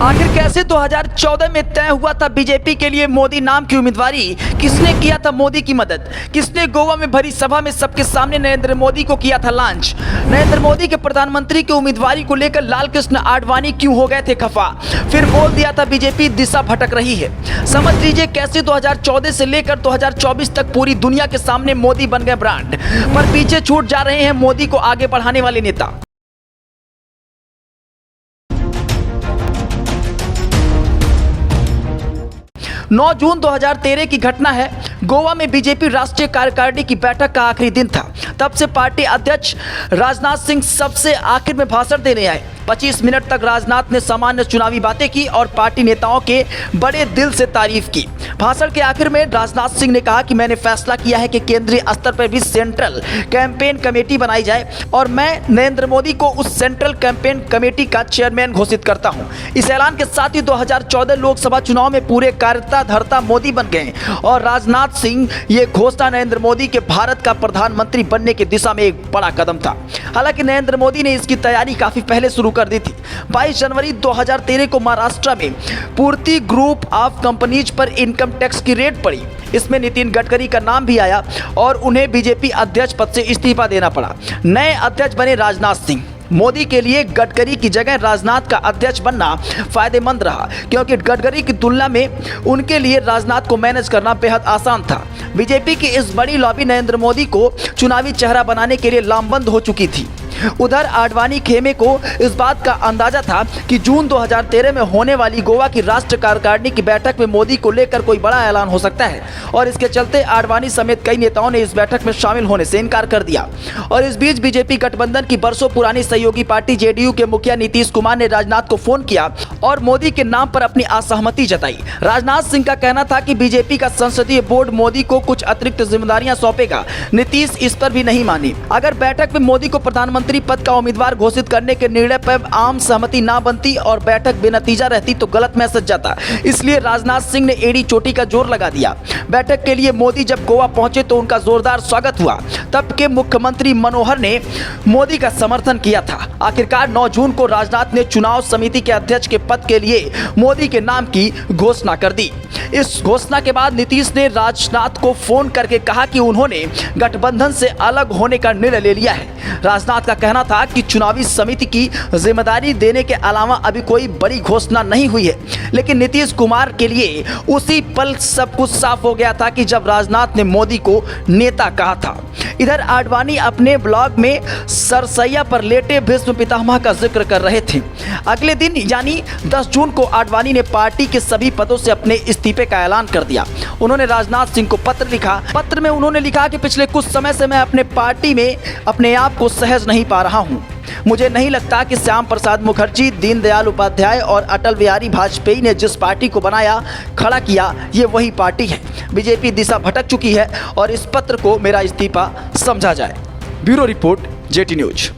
आखिर कैसे 2014 में तय हुआ था बीजेपी के लिए मोदी नाम की उम्मीदवारी? किसने किया था मोदी की मदद? किसने गोवा में भरी सभा में सबके सामने नरेंद्र मोदी को किया था लॉन्च? नरेंद्र मोदी के प्रधानमंत्री की उम्मीदवारी को लेकर लालकृष्ण आडवाणी क्यों हो गए थे खफा? फिर बोल दिया था बीजेपी दिशा भटक रही है। समझ लीजिए कैसे 2014 से लेकर 2024 तक पूरी दुनिया के सामने मोदी बन गए ब्रांड, पर पीछे छूट जा रहे हैं मोदी को आगे बढ़ाने वाले नेता। 9 जून 2013 की घटना है। गोवा में बीजेपी राष्ट्रीय कार्यकारिणी की बैठक का आखिरी दिन था। तब से पार्टी अध्यक्ष राजनाथ सिंह सबसे आखिर में भाषण देने आए। 25 मिनट तक राजनाथ ने सामान्य चुनावी बातें की और पार्टी नेताओं के बड़े दिल से तारीफ की। भाषण के आखिर में राजनाथ सिंह ने कहा कि मैंने फैसला किया है कि केंद्रीय स्तर पर भी सेंट्रल कैंपेन कमेटी बनाई जाए और मैं नरेंद्र मोदी को उस सेंट्रल कैंपेन कमेटी का चेयरमैन घोषित करता हूं। इस ऐलान के साथ ही 2014 लोकसभा चुनाव में पूरे कार्यकर्ता धर्ता मोदी बन गए और राजनाथ सिंह ये घोषणा नरेंद्र मोदी के भारत का प्रधानमंत्री बनने की दिशा में एक बड़ा कदम था। हालांकि नरेंद्र मोदी ने इसकी तैयारी काफी पहले शुरू कर दी थी। 22 जनवरी 2013 को महाराष्ट्र में पूर्ति ग्रुप ऑफ कंपनीज पर इनकम टैक्स की रेड पड़ी। इसमें नितिन गडकरी का नाम भी आया और उन्हें बीजेपी अध्यक्ष पद से इस्तीफा देना पड़ा। नए अध्यक्ष बने राजनाथ सिंह। मोदी के लिए गडकरी की जगह राजनाथ का अध्यक्ष बनना फायदेमंद रहा, क्योंकि गडकरी की तुलना में उनके लिए राजनाथ को मैनेज करना बेहद आसान था। बीजेपी की इस बड़ी लॉबी नरेंद्र मोदी को चुनावी चेहरा बनाने के लिए लामबंद हो चुकी थी। उधर आडवाणी खेमे को इस बात का अंदाजा था कि जून 2013 में होने वाली गोवा की राष्ट्रीय कार्यकारिणी की बैठक में मोदी को लेकर कोई बड़ा ऐलान हो सकता है और इसके चलते आडवाणी समेत कई नेताओं ने इस बैठक में शामिल होने से इनकार कर दिया। और इस बीच बीजेपी गठबंधन की बरसों पुरानी सहयोगी पार्टी जेडीयू के मुखिया नीतीश कुमार ने राजनाथ को फोन किया और मोदी के नाम पर अपनी असहमति जताई। राजनाथ सिंह का कहना था कि बीजेपी का संसदीय बोर्ड मोदी को कुछ अतिरिक्त जिम्मेदारियां सौंपेगा। नीतीश इस पर भी नहीं मानी। अगर बैठक में मोदी को प्रधानमंत्री पद का उम्मीदवार घोषित करने के निर्णय पर आम सहमति ना बनती और बैठक बेनतीजा रहती तो गलत मैसेज जाता। इसलिए राजनाथ सिंह ने एड़ी चोटी का जोर लगा दिया। बैठक के लिए मोदी जब गोवा पहुंचे तो उनका जोरदार स्वागत हुआ। तब के मुख्यमंत्री मनोहर ने मोदी का समर्थन किया था। आखिरकार 9 जून को राजनाथ ने चुनाव समिति के अध्यक्ष के पद के लिए मोदी के नाम की घोषणा कर दी। इस घोषणा के बाद नीतीश ने राजनाथ को फोन करके कहा कि उन्होंने गठबंधन से अलग होने का निर्णय ले लिया है। राजनाथ का कहना था कि चुनावी समिति की जिम्मेदारी देने के अलावा अभी कोई बड़ी घोषणा नहीं हुई है। लेकिन नीतीश कुमार के लिए उसी पल सब कुछ साफ हो गया था कि जब राजनाथ ने मोदी को नेता कहा था। इधर आडवाणी अपने ब्लॉग में सरसैया पर लेटे भीष्म पितामह का जिक्र कर रहे थे। अगले दिन यानी 10 जून को आडवाणी ने पार्टी के सभी पदों से अपने इस्तीफे का ऐलान कर दिया। उन्होंने राजनाथ सिंह को पत्र लिखा। पत्र में उन्होंने लिखा कि पिछले कुछ समय से मैं अपने पार्टी में अपने आप को सहज नहीं पा रहा हूं। मुझे नहीं लगता कि श्याम प्रसाद मुखर्जी, दीनदयाल उपाध्याय और अटल बिहारी वाजपेयी ने जिस पार्टी को बनाया खड़ा किया ये वही पार्टी है। बीजेपी दिशा भटक चुकी है और इस पत्र को मेरा इस्तीफा समझा जाए। Bureau report, jetty news.